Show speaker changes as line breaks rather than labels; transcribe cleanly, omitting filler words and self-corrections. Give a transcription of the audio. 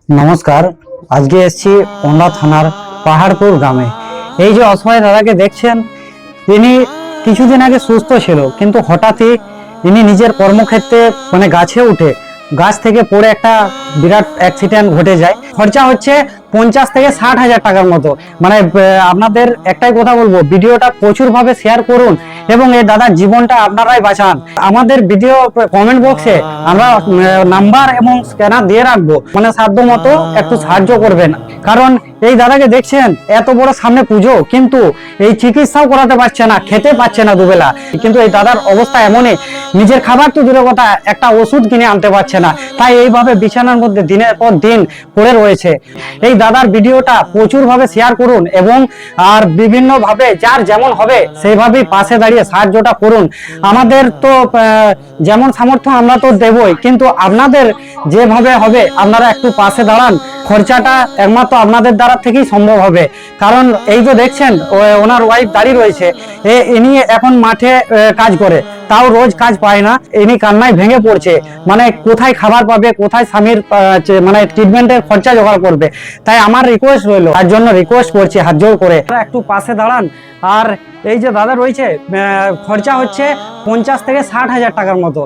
নমস্কার। আজকে এসেছি ওন্দা থানার পাহাড়পুর গ্রামে। এই যে অসহায় দাদাকে দেখছেন, তিনি কিছুদিন আগে সুস্থ ছিল, কিন্তু হঠাৎই ইনি নিজের কর্মক্ষেত্রে মানে গাছে উঠে গাছ থেকে পড়ে একটা বিরাট অ্যাক্সিডেন্ট ঘটে যায়। খরচা হচ্ছে 50 থেকে 60 হাজার টাকার মতো। মানে আপনাদের একটাই কথা বলবো, ভিডিওটা প্রচুর ভাবে শেয়ার করুন এবং এই দাদার জীবনটা আপনারাই বাঁচান। আমাদের ভিডিও কমেন্ট বক্সে আমরা নাম্বার এবং স্ক্যানার দিয়ে রাখবো, মানে সাধ্য মতো একটু সাহায্য করবেন। কারণ এই দাদাকে দেখছেন, এত বড় সামনে পুজো, কিন্তু এই চিকিৎসাও করাতে পারছে না, খেতে পারছে না দুবেলা। কিন্তু এই দাদার অবস্থা এমনই, নিজের খাবার তো দূরের কথা, একটা ওষুধ কিনে আনতে পারছে না। তাই এইভাবে বিছানার মধ্যে দিনের পর দিন পড়ে রয়েছে। এই দাদার ভিডিওটা প্রচুর ভাবে শেয়ার করুন এবং আর বিভিন্ন ভাবে যার যেমন হবে সেইভাবেই পাশে দাঁড়িয়ে সাহায্যটা করুন। আমাদের তো যেমন সামর্থ্য আমরা তো দেবই, কিন্তু আপনাদের যেভাবে হবে আপনারা একটু পাশে দাঁড়ান। খরচাটা একমাত্র আপনাদের দ্বারা থেকেই সম্ভব হবে। কারণ এই যে দেখছেন ওনার ওয়াইফ দাঁড়িয়ে রয়েছে, ইনি এখন মাঠে কাজ করে, তাও রোজ কাজ পায় না। ইনি কান্নায় ভেঙে পড়ছে, মানে কোথায় খাবার পাবে, কোথায় স্বামীর মানে ট্রিটমেন্টের খরচা জোগাড় করবে। তাই আমার রিকোয়েস্ট রইলো, তার জন্য রিকোয়েস্ট করছি হাত জোড় করে, একটু পাশে দাঁড়ান। আর এই যে দাদা রয়েছে, খরচা হচ্ছে 50 থেকে 60 হাজার টাকার মতো।